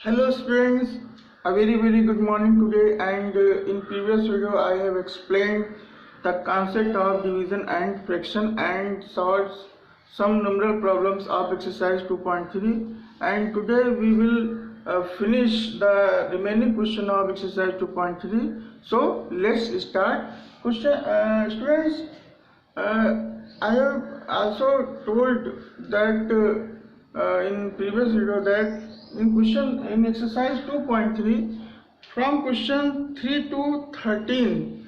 Hello students, a very good morning today, and in previous video I have explained the concept of division and fraction and solved some numeral problems of exercise 2.3, and today we will finish the remaining question of exercise 2.3. So let's start. Question, students, I have also told that in previous video that in exercise 2.3 from question 3 to 13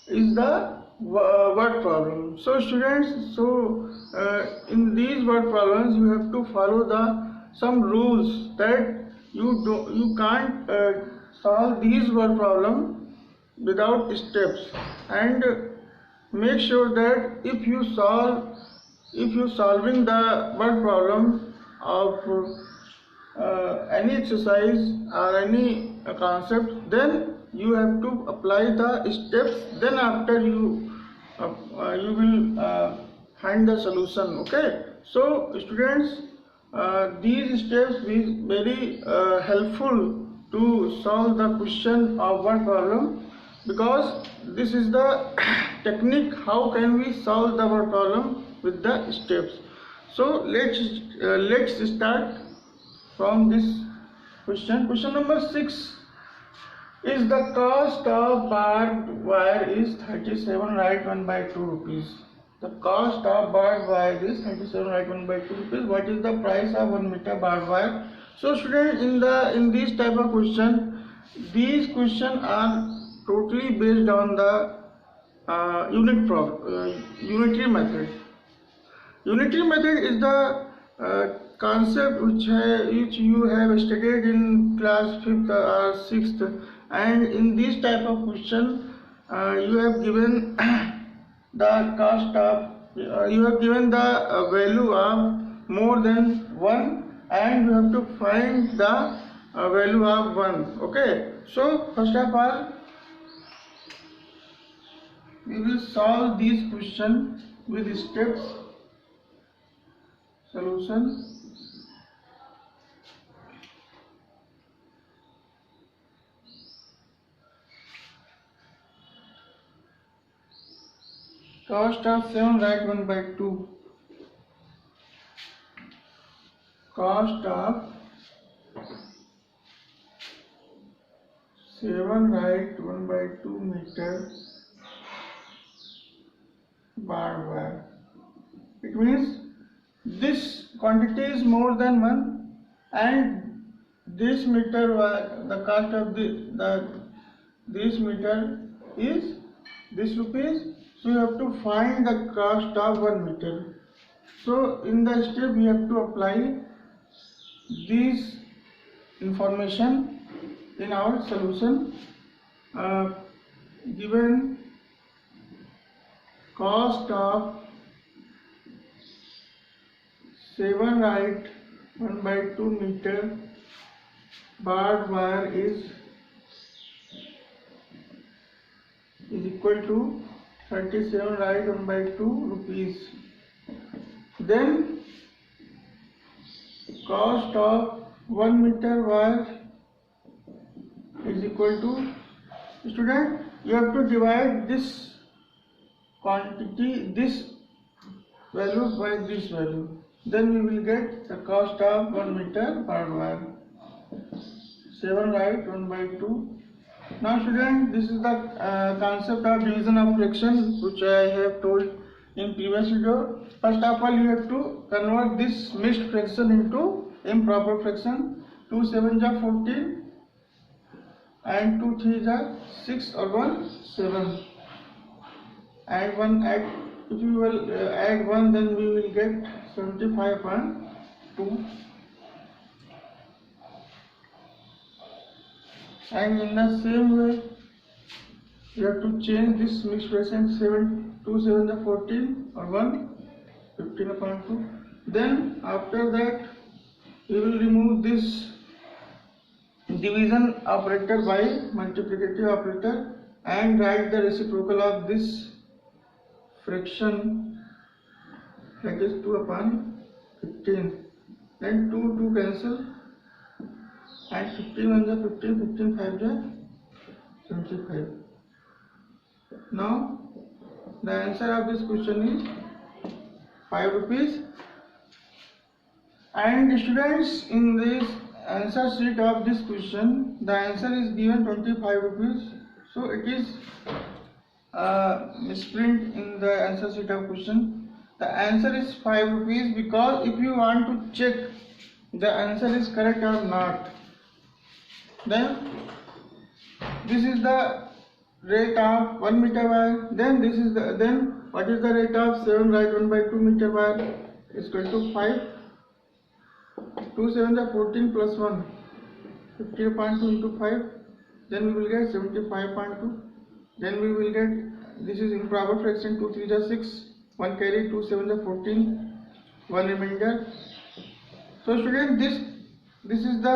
is the word problem. So students, in these word problems you have to follow some rules that you can't solve these word problem without steps, and make sure that if you solving the word problem of any exercise or any concept, then you have to apply the steps, then after you will find the solution. Okay, so students, these steps is very helpful to solve the question of word problem, because this is the technique how can we solve the word problem with the steps. So let's start from this question. Question number 6 is the cost of barbed wire is 37, write 1 by 2 rupees. The cost of barbed wire is 37, write 1 by 2 rupees. What is the price of 1 meter barbed wire? So students, in this type of question, these questions are totally based on the unitary method. Unitary method is the concept which you have studied in class 5th or 6th, and in this type of question you have given the cost of you have given the value of more than 1, and you have to find the value of 1. Okay, so first of all we will solve this question with steps. Solution. Cost of 7, write 1 by 2. Cost of 7, write 1 by 2 meter barbed wire. It means this quantity is more than 1, and this meter the cost of this meter is this rupees. So you have to find the cost of 1 meter. So in the step we have to apply this information in our solution. Given cost of 7, write 1 by 2 meter barbed wire is equal to 37, write 1 by 2 rupees. Then cost of 1 meter wire is equal to, student, you have to divide this quantity, this value by this value, then we will get the cost of 1 meter barbed wire. 7, write 1 by 2. Now student, this is the concept of division of fraction which I have told in previous video. First of all you have to convert this mixed fraction into improper fraction. 2 7s are 14 and 2 3s are 6 or 1 7, and 1 add, if you will add 1, then we will get 75 upon 2. And in the same way you have to change this mixed fraction. 2 7s are 14 or 1, 15 upon 2. Then after that we will remove this division operator by multiplicative operator and write the reciprocal of this fraction, that is 2 upon 15. Then 2 cancel, and 15 1 is 15, 15 5 is 75. Now the answer of this question is 5 rupees. And students, in this answer sheet of this question, the answer is given 25 rupees. So it is misprint in the answer sheet of question. The answer is 5 rupees because if you want to check the answer is correct or not, then this is the rate of 1 meter wire. Then this is the what is the rate of 7 right 1/2 meter wire is equal to 5. 2 7 are 14 plus 1, 50.2 into 5. Then we will get 75.2. Then we will get, this is improper fraction, 2 3 are 6, 1 carry, 2 7 are 14, 1 remainder. So student, this is the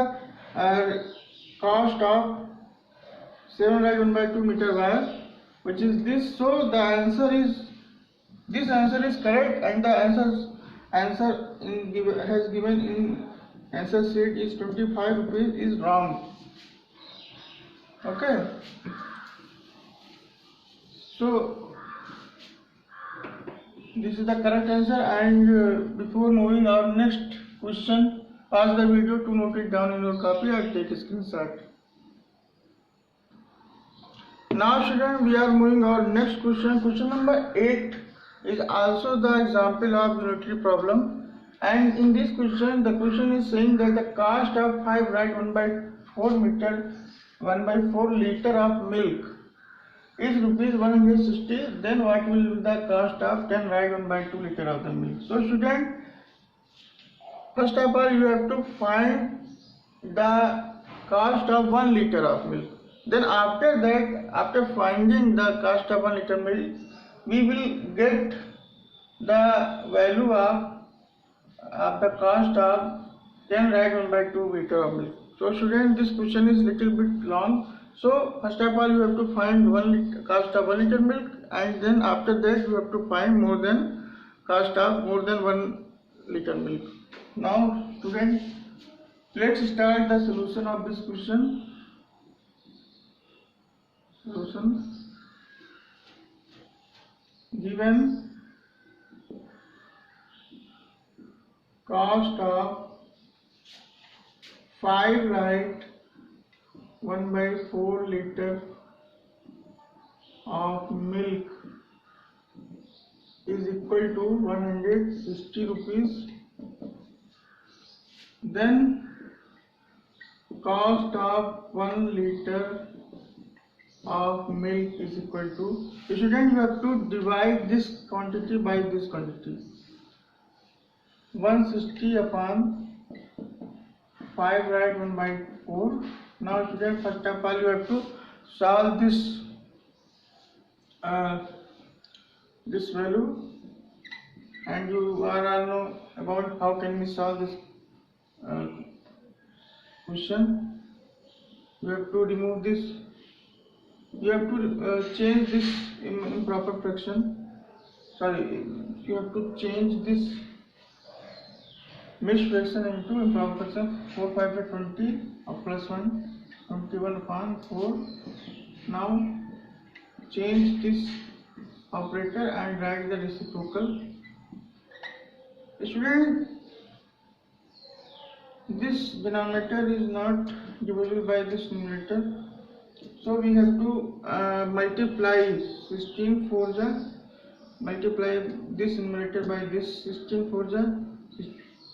cost of 7 right 1/2 meter wire, which is this. So the answer is, this answer is correct, and the answer has given in answer sheet is 25 rupees is wrong. Okay. So this is the correct answer, and before moving our next question, pause the video to note it down in your copy or take a screenshot. Now student, we are moving our next question. Question number 8 is also the example of unitary problem, and in this question the question is saying that the cost of 5 right 1/4 meter 1/4 liter of milk is rupees 160. Then what will be the cost of 10 right 1/2 liter of the milk? So student, first of all you have to find the cost of 1 liter of milk. Then after that, after finding the cost of 1 liter milk, we will get the value of the cost of 10 right 1/2 liter of milk. So student, this question is little bit long. So first of all you have to find cost of 1 liter milk, and then after that you have to find cost of more than 1 liter milk. Now student, let's start the solution of this question. Solution: given cost of 5 right 1/4 liter of milk is equal to 160 rupees, then cost of 1 liter of milk is equal to, student, you have to divide this quantity by this quantity, 160 upon 5 right 1/4. Now student, first of all you have to solve this this value, and you all know about how can we solve this question. You have to remove this, you have to change this improper fraction, sorry, you have to change this mixed fraction into improper fraction. 4 5 are 20 plus 1, 21 upon 4. Now change this operator and write the reciprocal. Student, this denominator is not divisible by this numerator, so we have to multiply 16 4 ja, multiply this numerator by this 16 4 ja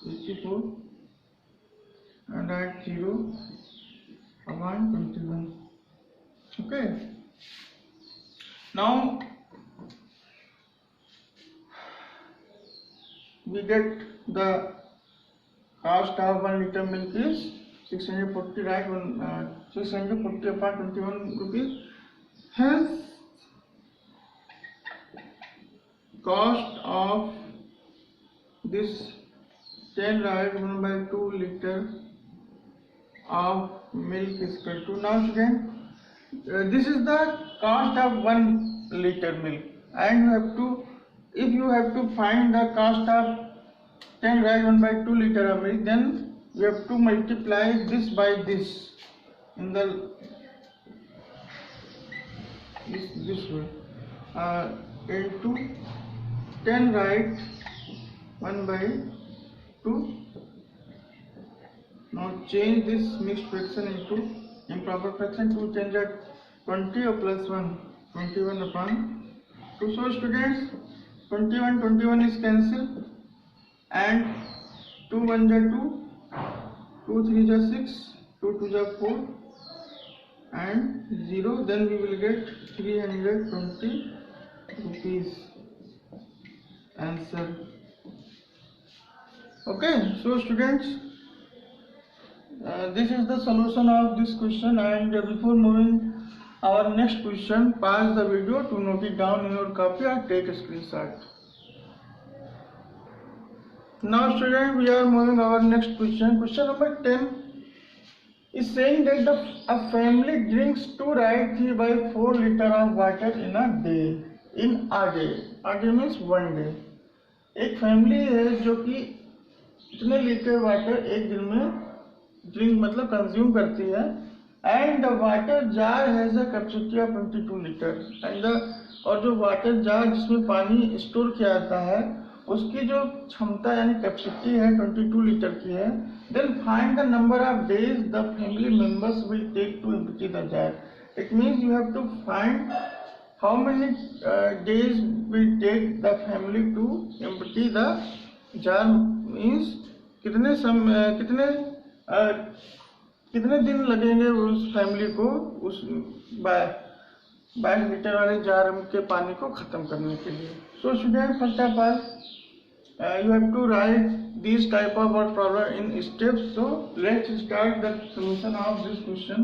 64, and add 0 upon 21. Okay. Now we get the cost of 1 liter milk is 640 right 640 upon 21 rupees. Hence cost of this 10 right 1/2 liter of milk is equal to, now student, this is the cost of 1 liter milk, and you have to, if you have to find the cost of 10 right 1/2 liter of milk, then we have to multiply this by this in the this way. Into 10 write 1 by 2. Now change this mixed fraction into improper fraction. 2 10 are 20 or plus 1 21 upon 2. So students, 21 is cancelled, and 2 1 are 2, 2 3 are 6, 2 2 are 4, and 0. Then we will get 320 rupees answer. Okay, so students, this is the solution of this question, and before moving our next question, pause the video to note it down in your copy or take a screenshot. Now students, we are moving our next question. Question number 10 is saying that a family drinks 2 right 3 by 4 liter of water in a day. In a day. A day means 1 day. एक family है जो कि इतने litre water एक दिन में drink मतलब consume करती है, and the water jar has a capacity of 22 litre and और जो वाटर जार जिसमें पानी स्टोर किया जाता है उसकी जो क्षमता यानी कैपेसिटी है 22 लीटर की है. Then find the number of days the family members will take to empty the jar. It means you have to find how many days will take the family to empty the jar. Means कितने दिन लगेंगे उस family को उस 22 litre वाले jar के पानी को खत्म करने के लिए. So student, first of all you have to write these type of problem in steps. So let's start the solution of this question.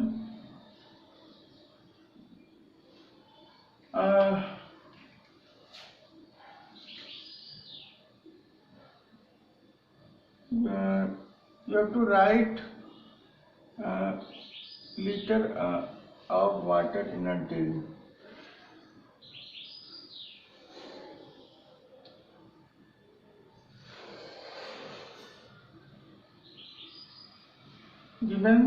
You have to write liter of water in a day. Given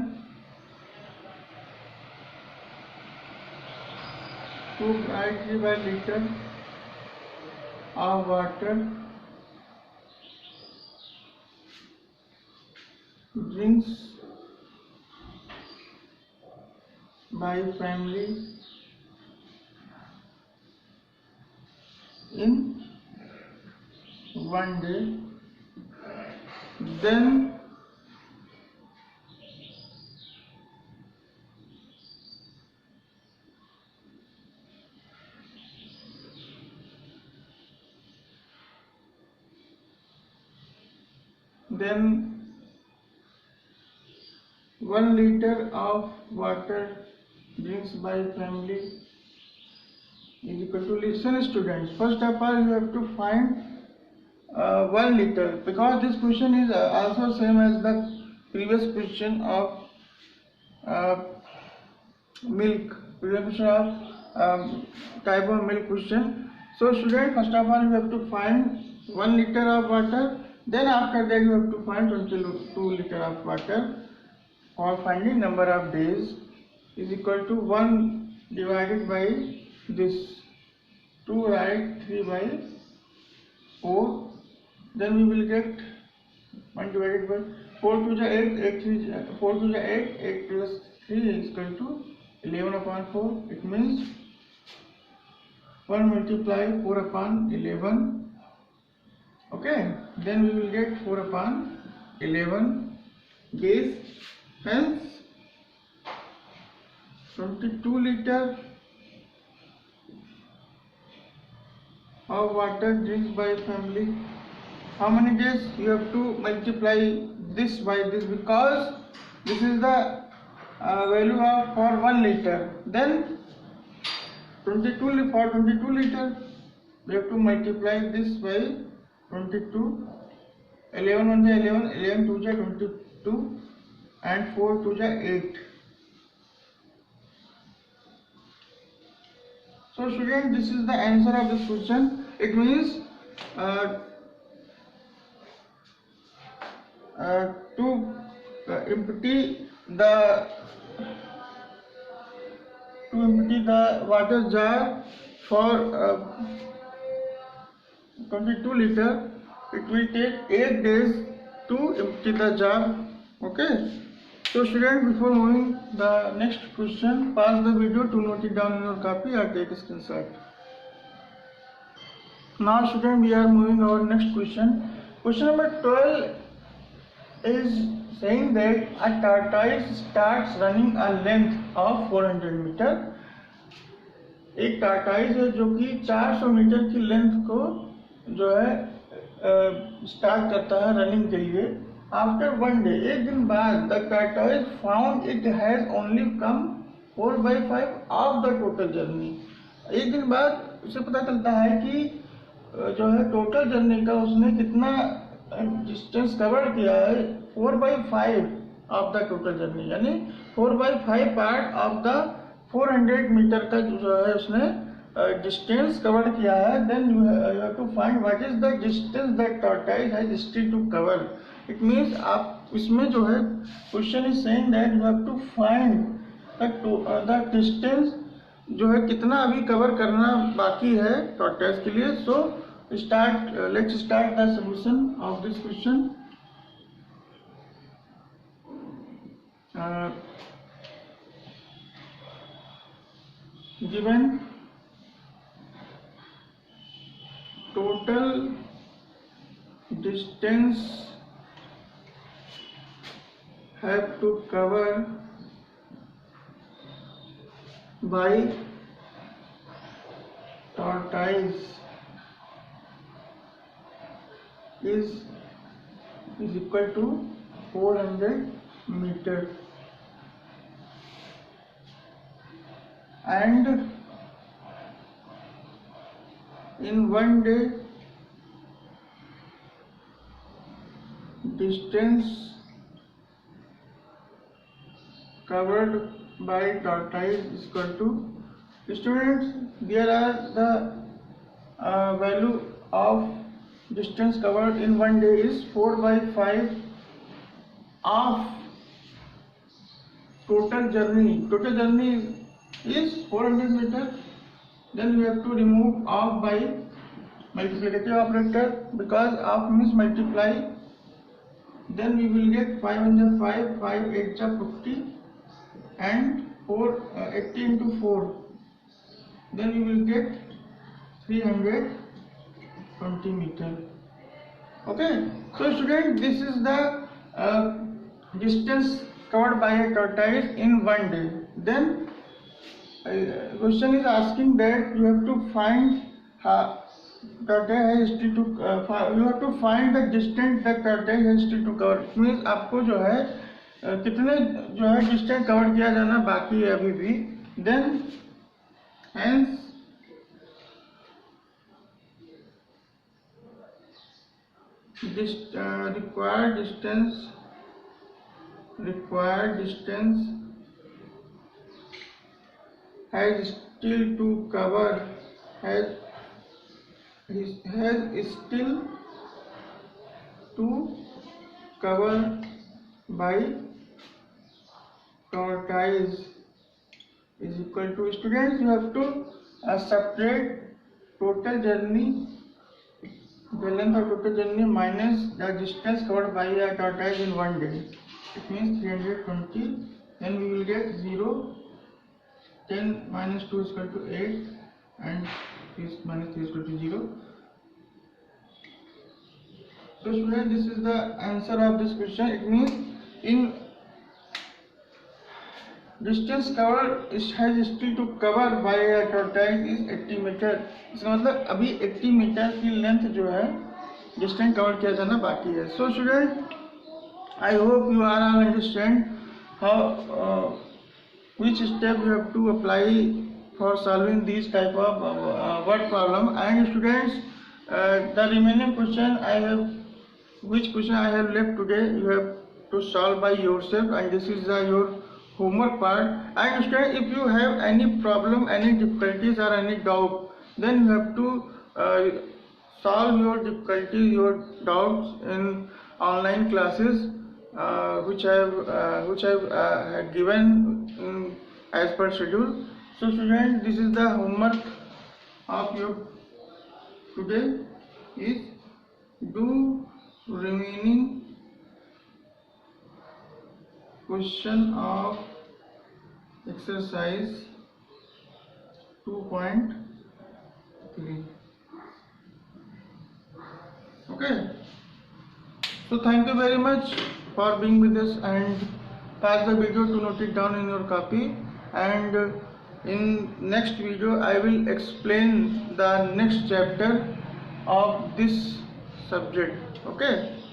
2 right by liter of water drinks by family in 1 day, then 1 liter of water drinks by family is equal to, listen students, first of all you have to find 1 liter, because this question is also same as the previous question of milk, previous question of type of milk question. So student, first of all you have to find 1 liter of water, then after that you have to find 22 liter of water for finding number of days is equal to 1 divided by this 2 right 3 by 4. Then we will get 1 divided by 4 to the 8, 8 3 4 to the 8, 8 plus 3 is equal to 11 upon 4. It means 1 multiply 4 upon 11. Okay, then we will get 4 upon 11 days. Hence 22 liter of water drinks by family. How many days? You have to multiply this by this, because this is the value of for 1 liter. Then 22 for 22 liter we have to multiply this by 22. 11 1 is 11, 11 2 is 22, and 4 2 is 8. So student, this is the answer of this question. It means to empty the water jar for 22 liter. It will take 8 days to empty the jar. Okay. So student, before moving the next question, pause the video to note it down in your copy or take a screenshot. Now student, we are moving our next question. Question number 12 is saying that a tortoise starts running a length of 400 meter. एक टार्टाइज है जो कि 400 metre की length को जो है start करता है रनिंग के लिए. आफ्टर वन डे, एक दिन बाद, the tortoise found it has only come 4/5 of the total journey. एक दिन बाद उसे पता चलता है कि जो है टोटल जर्नी का उसने कितना डिस्टेंस कवर किया है, 4/5 ऑफ द टोटल जर्नी, यानी 4/5 पार्ट ऑफ द 400 मीटर का जो है उसने डिस्टेंस कवर किया है. Then you have to find what is the distance that tortoise has still to cover. It means आप इसमें जो है question is saying that you have to find the distance जो है कितना अभी कवर करना बाकी है टॉर्टोइज के लिए. So let's start the solution of this question. Given total distance have to cover by tortoise is equal to 400 meter. And in one day distance covered by tortoise is equal to, students, there are the value of distance covered in one day is 4/5 of total journey. Total journey is 400 meter. Then we have to remove off by multiplicative operator, because off means multiply. Then we will get 5 into 5, 5 8 50, and 80 into 4. Then we will get 320 meter. Okay. So student, this is the distance covered by a tortoise in one day. Then question is asking that you have to find tortoise has still to you have to find the distance that tortoise has still to cover. Means आपको जो है कितने जो है distance cover किया जाना बाकी है अभी भी. Then hence this required distance has still to cover has still to cover by tortoise is equal to, students, you have to separate total journey, the length of total journey minus the distance covered by a tortoise in one day. It means 320. Then we will get 0. 10 minus 2 is equal to 8, and 3 minus 3 is equal to 0. So student, this is the answer of this question. It means in distance covered has still to cover by a tortoise is 80 meter. इसका मतलब अभी 80 metre की length जो है distance cover किया जाना बाकी है. So student, I hope you are all understand how which step you have to apply for solving these type of word problem. And students, the remaining question which question I have left today, you have to solve by yourself, and this is your homework part. And students, if you have any problem, any difficulties or any doubt, then you have to solve your difficulties, your doubts in online classes. which I've given as per schedule. So students, this is the homework of your today is do remaining question of exercise 2.3. Okay, so thank you very much for being with us, and pause the video to note it down in your copy, and in next video I will explain the next chapter of this subject. Okay.